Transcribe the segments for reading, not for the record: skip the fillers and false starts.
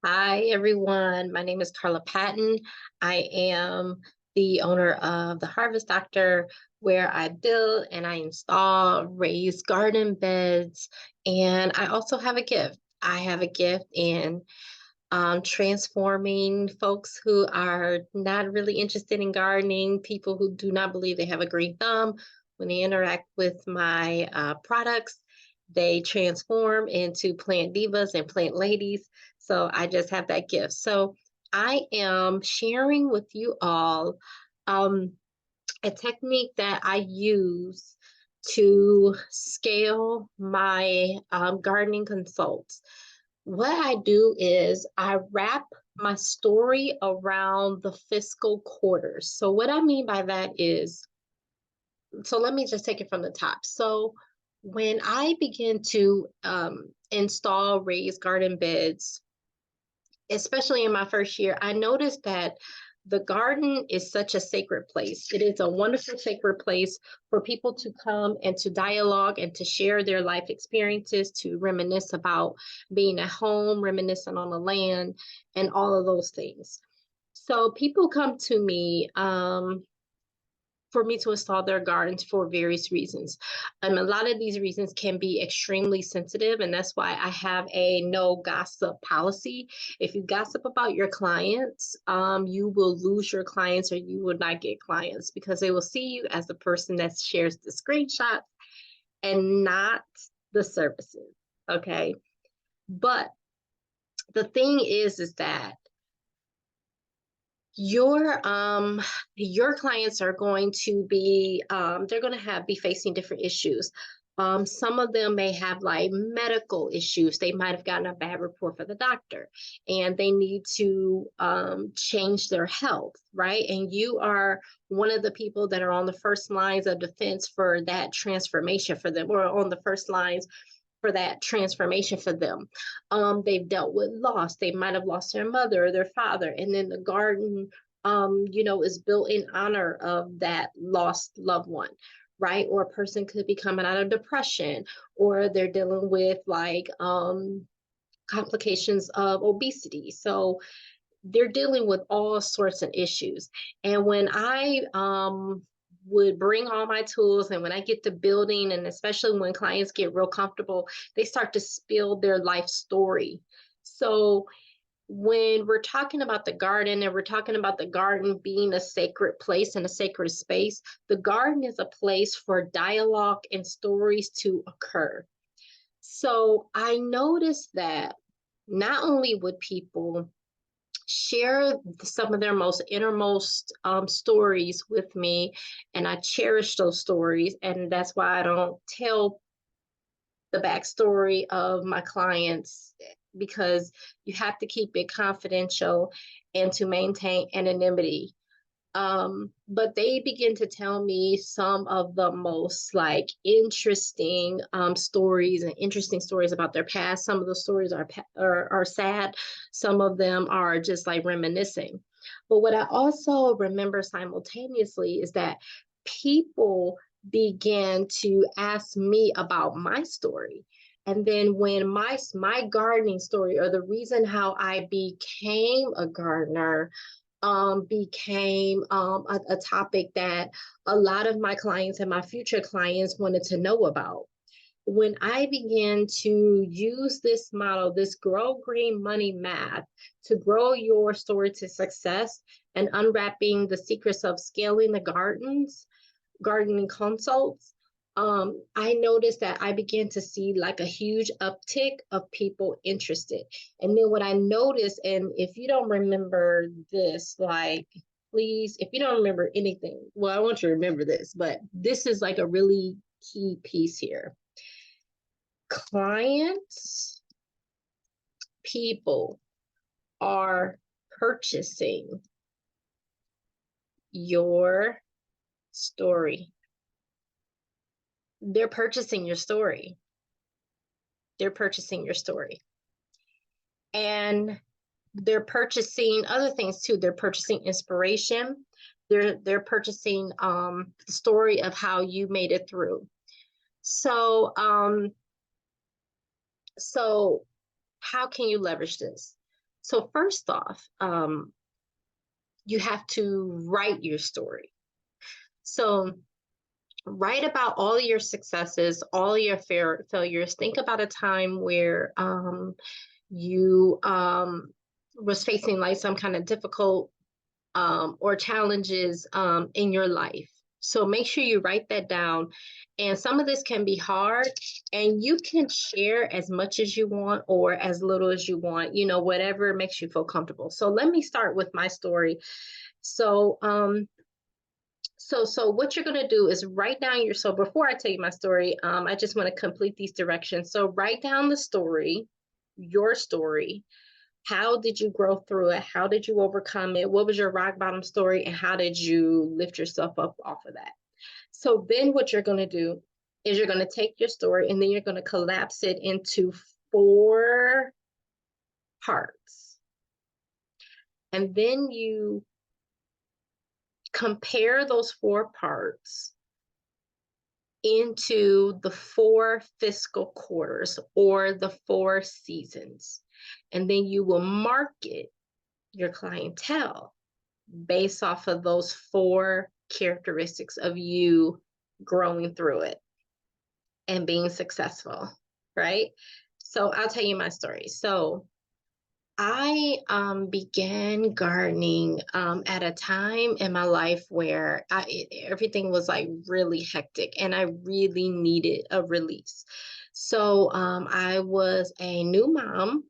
Hi, everyone. My name is Carla Patton. I am the owner of the Harvest Doctor, where I build and I install raised garden beds. And I also have a gift. I have a gift in transforming folks who are not really interested in gardening, people who do not believe they have a green thumb. When they interact with my products, they transform into plant divas and plant ladies. So I just have that gift. So I am sharing with you all um, a technique that I use to scale my gardening consults. What I do is I wrap my story around the fiscal quarters. So what I mean by that is, so let me just take it from the top. So when I begin to install raised garden beds, especially in my first year, I noticed that the garden is such a sacred place. It is a wonderful sacred place for people to come and to dialogue and to share their life experiences, to reminisce about being at home, reminiscing on the land, and all of those things. So people come to me for me to install their gardens for various reasons. A lot of these reasons can be extremely sensitive, and that's why I have a no gossip policy. If you gossip about your clients, you will lose your clients or you will not get clients because they will see you as the person that shares the screenshots and not the services. Okay. But the thing is that your clients are going to be they're going to have be facing different issues. Some of them may have like medical issues. They might have gotten a bad report for the doctor and they need to change their health, right? And you are one of the people that are on the first lines of defense for that transformation for them, or on the first lines for that transformation for them. They've dealt with loss. They might have lost their mother or their father, and then the garden, is built in honor of that lost loved one, right? Or a person could be coming out of depression, or they're dealing with like complications of obesity. So they're dealing with all sorts of issues. And when I would bring all my tools and when I get to building, and especially when clients get real comfortable, they start to spill their life story. So when we're talking about the garden and we're talking about the garden being a sacred place and a sacred space, the garden is a place for dialogue and stories to occur. So I noticed that not only would people share some of their most innermost stories with me, and I cherish those stories, and that's why I don't tell the backstory of my clients, because you have to keep it confidential and to maintain anonymity. But they begin to tell me some of the most like interesting stories and interesting stories about their past. Some of the stories are sad. Some of them are just like reminiscing. But what I also remember simultaneously is that people began to ask me about my story. And then when my gardening story, or the reason how I became a gardener, became a topic that a lot of my clients and my future clients wanted to know about. When I began to use this model, this grow green money math, to grow your story to success and unwrapping the secrets of scaling the gardening consults, I noticed that I began to see like a huge uptick of people interested. And then what I noticed, and if you don't remember this, like, please, if you don't remember anything, well, I want you to remember this, but this is like a really key piece here. Clients, people are purchasing your story. They're purchasing your story. They're purchasing your story. And they're purchasing other things too. They're purchasing inspiration. They're purchasing the story of how you made it through. So so how can you leverage this? So first off, you have to write your story. So write about all your successes, all your failures. Think about a time where you was facing like some kind of difficult or challenges in your life. So make sure you write that down. And some of this can be hard, and you can share as much as you want or as little as you want, whatever makes you feel comfortable. So let me start with my story. So, so what you're going to do is write down so before I tell you my story, I just want to complete these directions. So write down the story, your story. How did you grow through it? How did you overcome it? What was your rock bottom story? And how did you lift yourself up off of that? So then what you're going to do is you're going to take your story and then you're going to collapse it into 4 parts. And then you compare those 4 parts into the 4 fiscal quarters or the 4 seasons. And then you will market your clientele based off of those 4 characteristics of you growing through it and being successful, right? So I'll tell you my story. So I began gardening at a time in my life where everything was like really hectic and I really needed a release. So I was a new mom.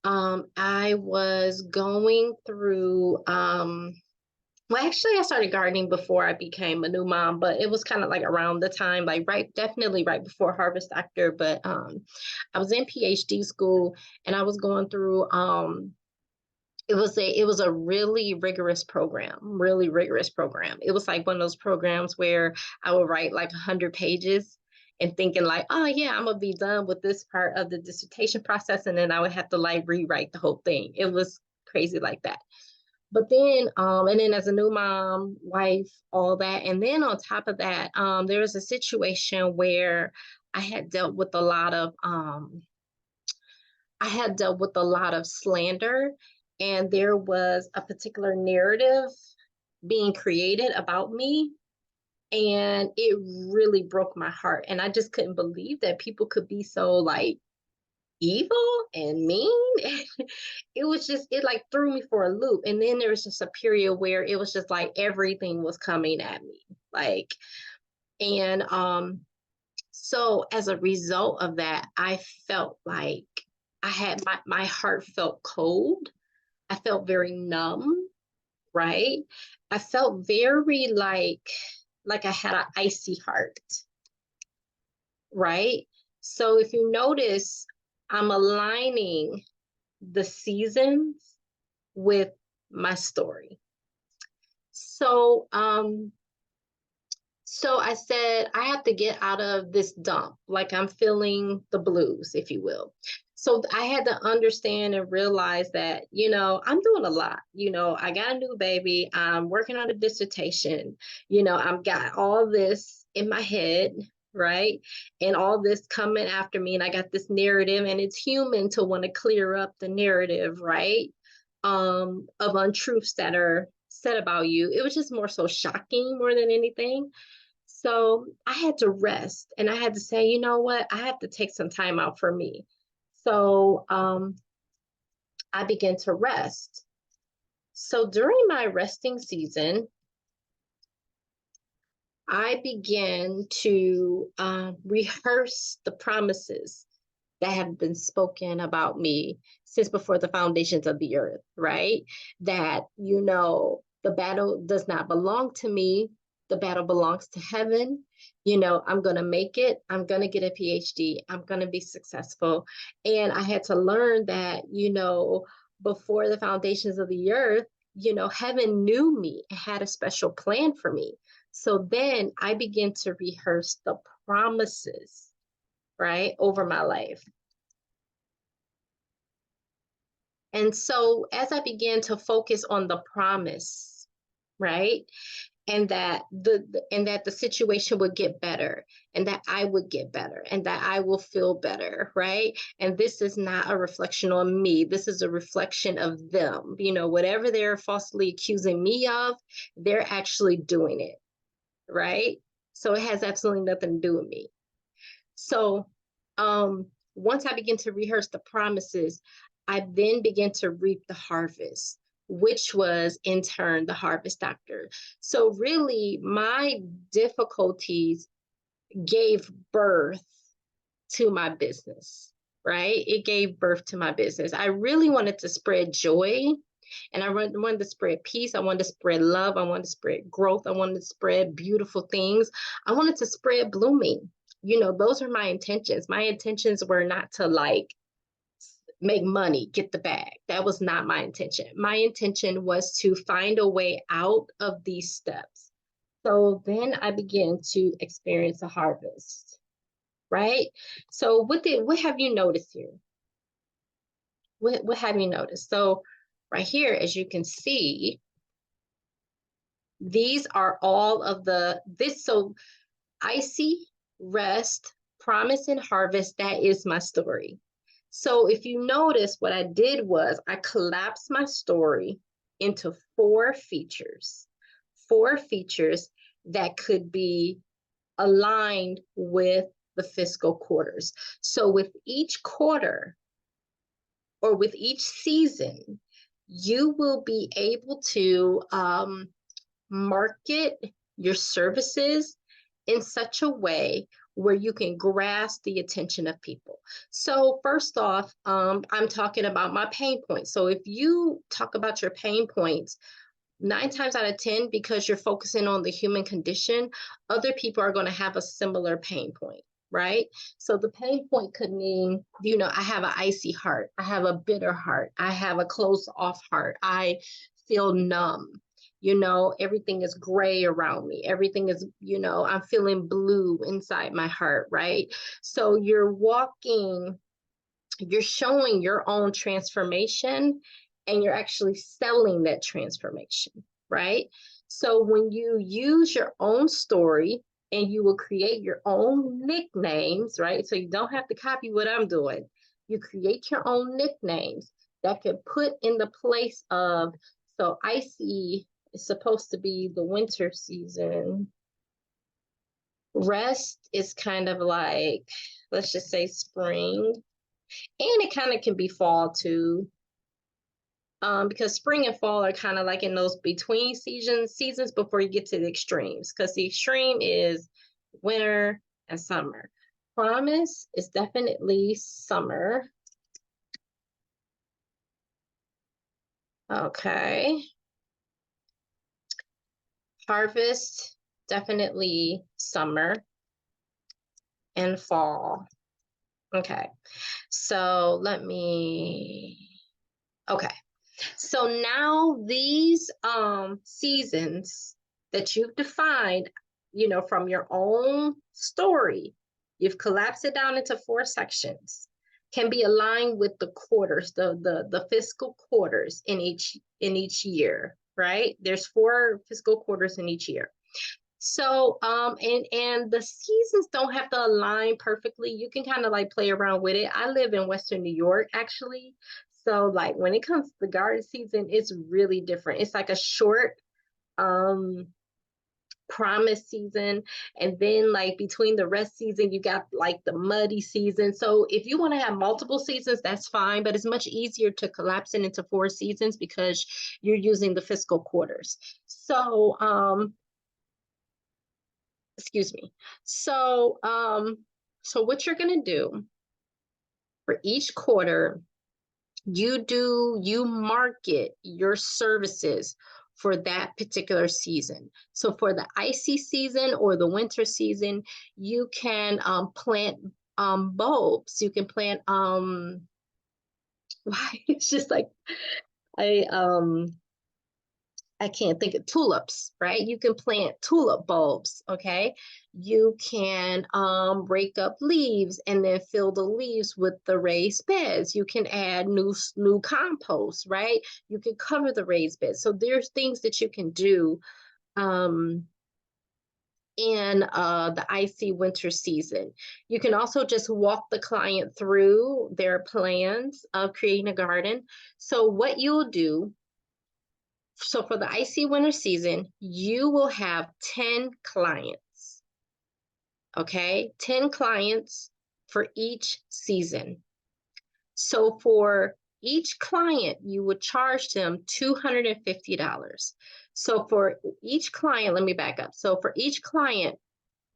I was going through, well, actually, I started gardening before I became a new mom, but it was kind of like around the time, like definitely right before Harvest Doctor. But I was in PhD school and I was going through, it was a really rigorous program, really rigorous program. It was like one of those programs where I would write like 100 pages and thinking like, oh yeah, I'm gonna be done with this part of the dissertation process, and then I would have to like rewrite the whole thing. It was crazy like that. But then, and then as a new mom, wife, all that, and then on top of that, there was a situation where I had dealt with a lot of slander, and there was a particular narrative being created about me, and it really broke my heart. And I just couldn't believe that people could be so like evil and mean. It like threw me for a loop. And then there was just a period where it was just like everything was coming at me. Like, and so as a result of that, I felt like I had my heart felt cold. I felt very numb, right? I felt very like I had an icy heart, right? So if you notice, I'm aligning the seasons with my story. So so I said, I have to get out of this dump. Like I'm feeling the blues, if you will. So I had to understand and realize that, I'm doing a lot. I got a new baby. I'm working on a dissertation. I've got all this in my head, right? And all this coming after me. And I got this narrative, and it's human to want to clear up the narrative, right? Of untruths that are said about you. It was just more so shocking more than anything. So I had to rest, and I had to say, you know what? I have to take some time out for me. So I began to rest. So during my resting season, I began to rehearse the promises that have been spoken about me since before the foundations of the earth, right? That, the battle does not belong to me. The battle belongs to heaven. I'm going to make it. I'm going to get a PhD. I'm going to be successful. And I had to learn that, before the foundations of the earth, heaven knew me and had a special plan for me. So then I began to rehearse the promises, right, over my life. And so as I began to focus on the promise, right, and that the situation would get better, and that I would get better, and that I will feel better, right? And this is not a reflection on me. This is a reflection of them. Whatever they're falsely accusing me of, they're actually doing it, right? So it has absolutely nothing to do with me. So once I begin to rehearse the promises, I then begin to reap the harvest, which was in turn the harvest doctor. So really, my difficulties gave birth to my business, right? It gave birth to my business. I really wanted to spread joy, and I wanted to spread peace. I wanted to spread love. I wanted to spread growth. I wanted to spread beautiful things. I wanted to spread blooming. Those are my intentions. My intentions were not to make money, get the bag. That was not my intention. My intention was to find a way out of these steps. So then I began to experience a harvest, right? So what have you noticed here? What have you noticed? So right here, as you can see, these are all of so icy, rest, promise, and harvest, that is my story. So if you notice, what I did was I collapsed my story into four features that could be aligned with the fiscal quarters. So with each quarter, or with each season, you will be able to market your services in such a way where you can grasp the attention of people. So first off, I'm talking about my pain points. So if you talk about your pain points, 9 times out of 10, because you're focusing on the human condition, other people are going to have a similar pain point, right? So the pain point could mean, I have an icy heart. I have a bitter heart. I have a closed off heart. I feel numb. Everything is gray around me. Everything is, I'm feeling blue inside my heart, right? So you're showing your own transformation, and you're actually selling that transformation, right? So when you use your own story, and you will create your own nicknames, right? So you don't have to copy what I'm doing. You create your own nicknames that can put in the place of, so icy is supposed to be the winter season. Rest is kind of like, let's just say spring. And it kind of can be fall too, because spring and fall are kind of like in those between seasons before you get to the extremes, because the extreme is winter and summer. Promise is definitely summer. Okay. Harvest, definitely summer and fall. Okay. So okay. So now these seasons that you've defined, from your own story, you've collapsed it down into 4 sections, can be aligned with the quarters, the fiscal quarters in each year, right? There's 4 fiscal quarters in each year. So and the seasons don't have to align perfectly. You can kind of play around with it. I live in Western New York, actually. So when it comes to the garden season, it's really different. It's like a short promise season, and then between the rest season, you got the muddy season. So if you want to have multiple seasons, that's fine, but it's much easier to collapse it into 4 seasons because you're using the fiscal quarters. So excuse me. So what you're going to do for each quarter, you market your services for that particular season. So for the icy season or the winter season, you can plant bulbs. You can plant it's just I can't think of tulips, right? You can plant tulip bulbs, okay? You can rake up leaves and then fill the leaves with the raised beds. You can add new compost, right? You can cover the raised beds. So there's things that you can do um, in the icy winter season. You can also just walk the client through their plans of creating a garden. So what you'll do, so for the icy winter season, you will have 10 clients, okay? 10 clients for each season. So for each client, you would charge them $250. So for each client, let me back up. So for each client,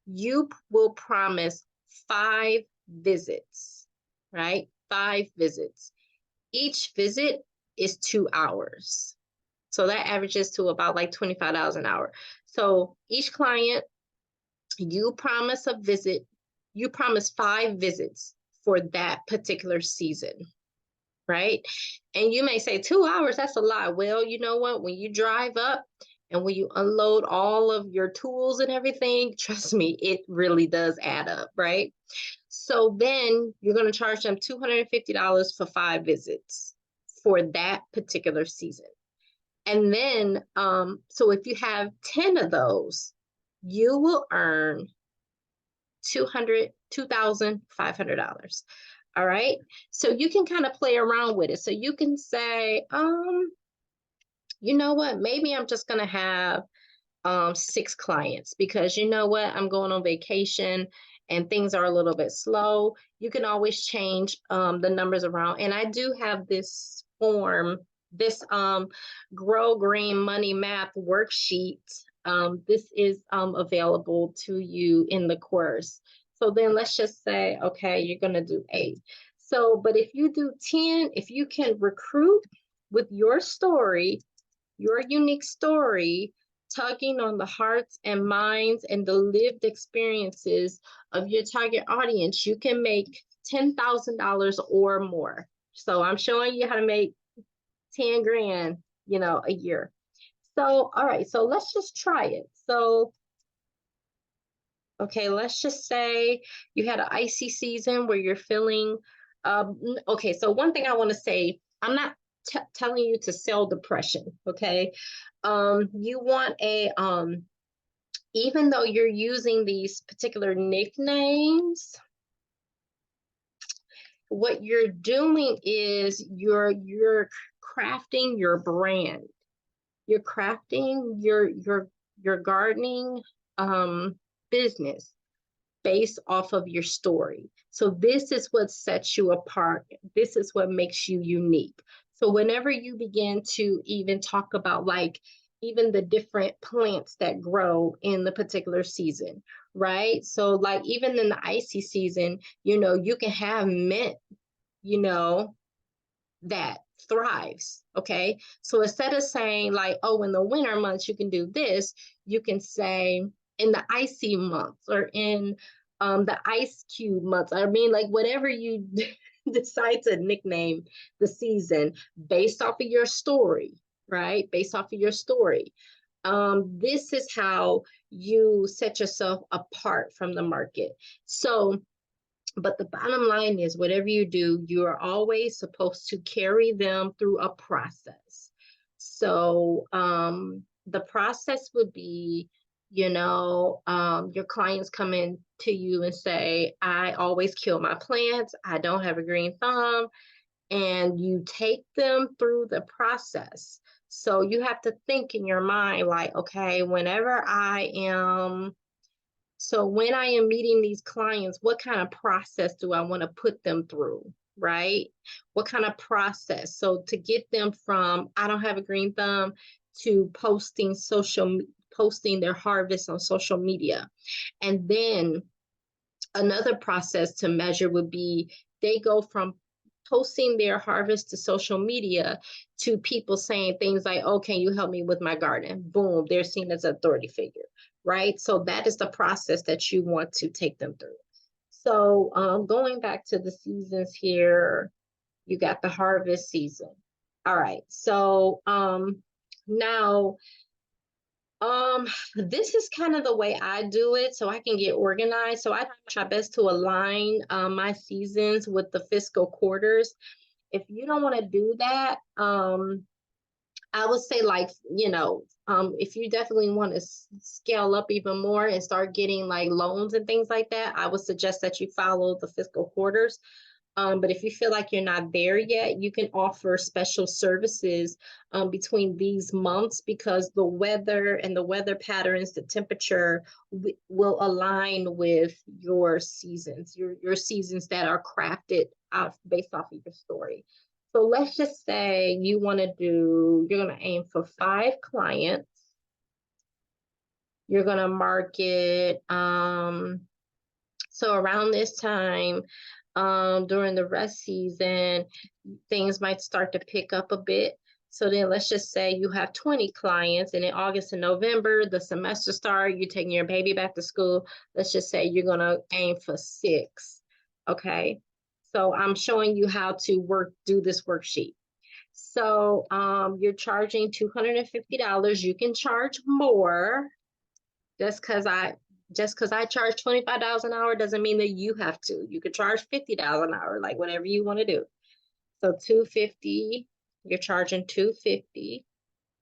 you will promise 5 visits, right? 5 visits. Each visit is 2 hours. So that averages to about like $25 an hour. So each client, you promise a visit, you promise 5 visits for that particular season, right? And you may say 2 hours, that's a lot. Well, you know what? When you drive up and when you unload all of your tools and everything, trust me, it really does add up, right? So then you're going to charge them $250 for 5 visits for that particular season. And then, so if you have 10 of those, you will earn $2,500. All right. So you can kind of play around with it. So you can say, you know what, maybe I'm just going to have 6 clients because you know what, I'm going on vacation and things are a little bit slow. You can always change the numbers around. And I do have this form, this Grow Green Money Math worksheet. This is available to you in the course. So then let's just say, okay, you're going to do 8. So, but if you do 10, if you can recruit with your story, your unique story, tugging on the hearts and minds and the lived experiences of your target audience, you can make $10,000 or more. So I'm showing you how to make 10 grand, a year. So, all right, so let's just try it. So, okay, let's just say you had an icy season where you're feeling, okay, so one thing I want to say, I'm not telling you to sell depression, okay? You want even though you're using these particular nicknames, what you're doing is you're crafting your brand. You're crafting your gardening business based off of your story. So this is what sets you apart. This is what makes you unique. So whenever you begin to even talk about like even the different plants that grow in the particular season, right? So like even in the icy season, you can have mint, you know, that thrives. Okay. So instead of saying like, oh, in the winter months, you can do this, you can say in the icy months or in the ice cube months. I mean, like whatever you decide to nickname the season based off of your story, right? Based off of your story. This is how you set yourself apart from the market. So but the bottom line is, whatever you do, you are always supposed to carry them through a process. So the process would be, your clients come in to you and say, I always kill my plants. I don't have a green thumb. And you take them through the process. So you have to think in your mind, like, okay, when I am meeting these clients, what kind of process do I want to put them through, right? What kind of process? So to get them from I don't have a green thumb to posting their harvest on social media. And then another process to measure would be they go from posting their harvest to social media to people saying things like, oh, can you help me with my garden? Boom, they're seen as an authority figure, right? So that is the process that you want to take them through. So going back to the seasons here, you got the harvest season. All right, so now this is kind of the way I do it so I can get organized. So I try my best to align my seasons with the fiscal quarters. If you don't want to do that, I would say, like, if you definitely want to scale up even more and start getting like loans and things like that, I would suggest that you follow the fiscal quarters. But if you feel like you're not there yet, you can offer special services between these months, because the weather and the weather patterns, the temperature will align with your seasons, your seasons that are crafted out based off of your story. So let's just say you're going to aim for 5 clients. You're going to market, so around this time, during the rest season, things might start to pick up a bit. So then let's just say you have 20 clients, and in August and November, the semester start, you're taking your baby back to school. Let's just say you're going to aim for 6. Okay. So I'm showing you how to do this worksheet. So you're charging $250. You can charge more. Just because I charge $25 an hour doesn't mean that you have to. You could charge $50 an hour, like whatever you want to do. So $250, you're charging $250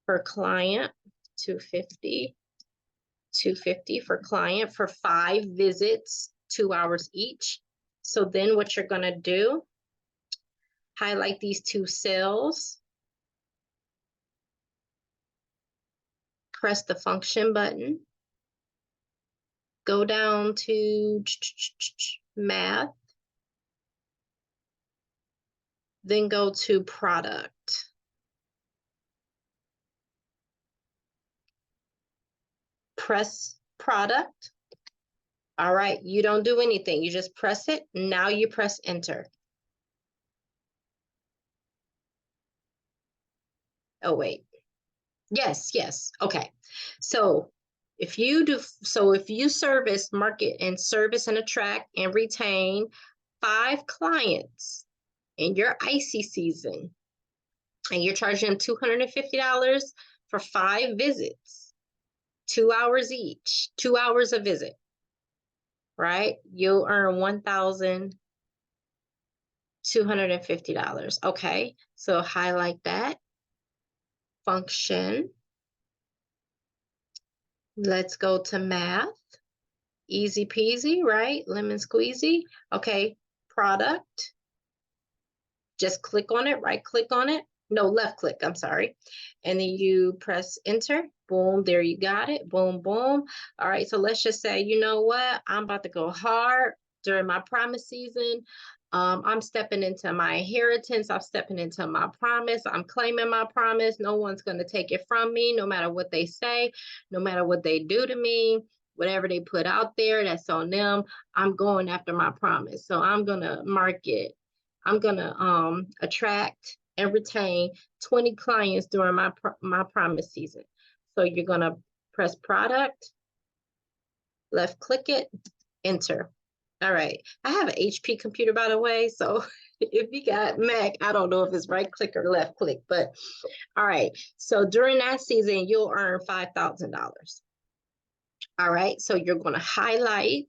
per client, $250 for client for 5 visits, 2 hours each. So then what you're going to do, highlight these 2 cells, press the function button, go down to math, then go to product. Press product. All right, you don't do anything. You just press it. Now you press enter. Oh, wait. Yes. Okay. So if you service, market, and service and attract and retain 5 clients in your icy season, and you're charging them $250 for 5 visits, 2 hours each, 2 hours a visit, right? You'll earn $1,250. Okay, so highlight that function. Let's go to math. Easy peasy, right? Lemon squeezy. Okay, product. Just click on it, right click on it. No, left click, I'm sorry. And then you press enter. Boom, there you got it. Boom, boom. All right, so let's just say, you know what? I'm about to go hard during my promise season. I'm stepping into my inheritance. I'm stepping into my promise. I'm claiming my promise. No one's going to take it from me, no matter what they say, no matter what they do to me, whatever they put out there, that's on them. I'm going after my promise. So I'm going to market. I'm going to attract and retain 20 clients during my promise season. So you're going to press product, left click it, enter. All right. I have an HP computer, by the way. So if you got Mac, I don't know if it's right click or left click, but all right. So during that season, you'll earn $5,000. All right. So you're going to highlight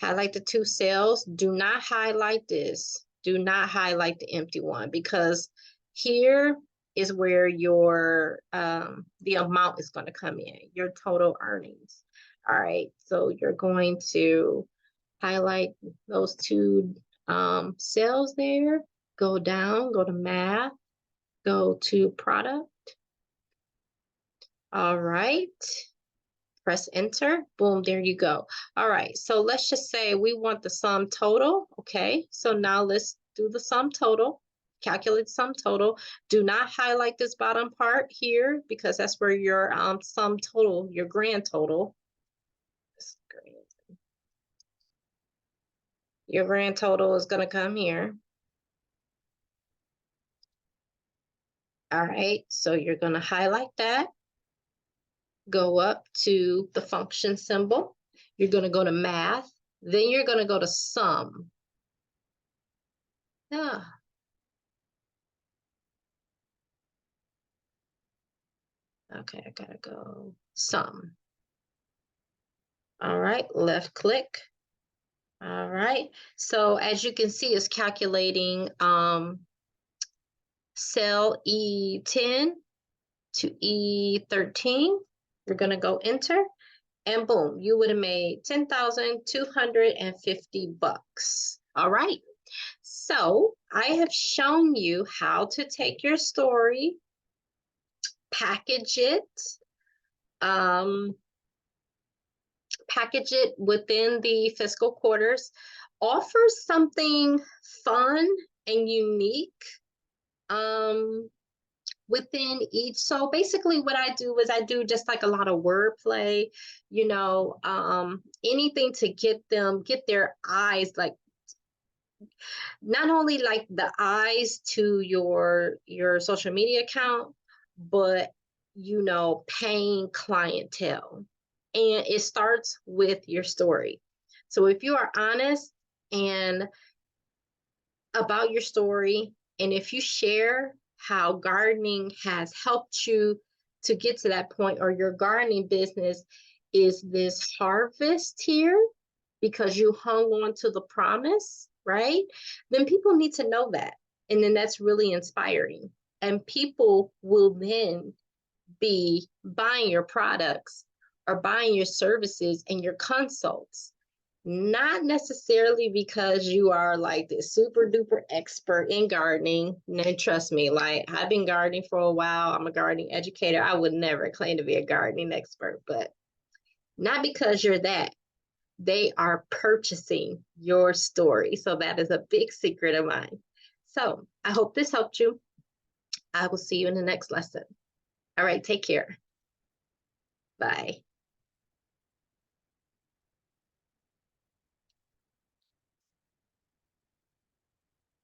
the 2 cells. Do not highlight this. Do not highlight the empty one, because here is where your the amount is going to come in, your total earnings. All right. So you're going to highlight those 2 cells there. Go down, go to math, go to product. All right. Press enter. Boom, there you go. All right, so let's just say we want the sum total. Okay, so now let's do the sum total. Calculate sum total. Do not highlight this bottom part here, because that's where your sum total, your grand total. Your grand total is going to come here. All right, so you're going to highlight that. Go up to the function symbol. You're going to go to math. Then you're going to go to sum. Yeah. Okay, I gotta go sum. All right, left click. All right, so as you can see, it's calculating cell E10 to E13. You're going to go enter, and boom, you would have made $10,250. All right. So I have shown you how to take your story, package it, um, within the fiscal quarters, offer something fun and unique within each. So basically what I do is I do just like a lot of wordplay, anything to get their eyes, like not only like the eyes to your social media account, but paying clientele. And it starts with your story. So if you are honest and about your story, and if you share how gardening has helped you to get to that point, or your gardening business is this harvest here because you hung on to the promise, right? Then people need to know that. And then that's really inspiring. And people will then be buying your products or buying your services and your consults, not necessarily because you are like this super duper expert in gardening. And trust me, like I've been gardening for a while. I'm a gardening educator. I would never claim to be a gardening expert, but not because you're that. They are purchasing your story. So that is a big secret of mine. So I hope this helped you. I will see you in the next lesson. All right, take care. Bye.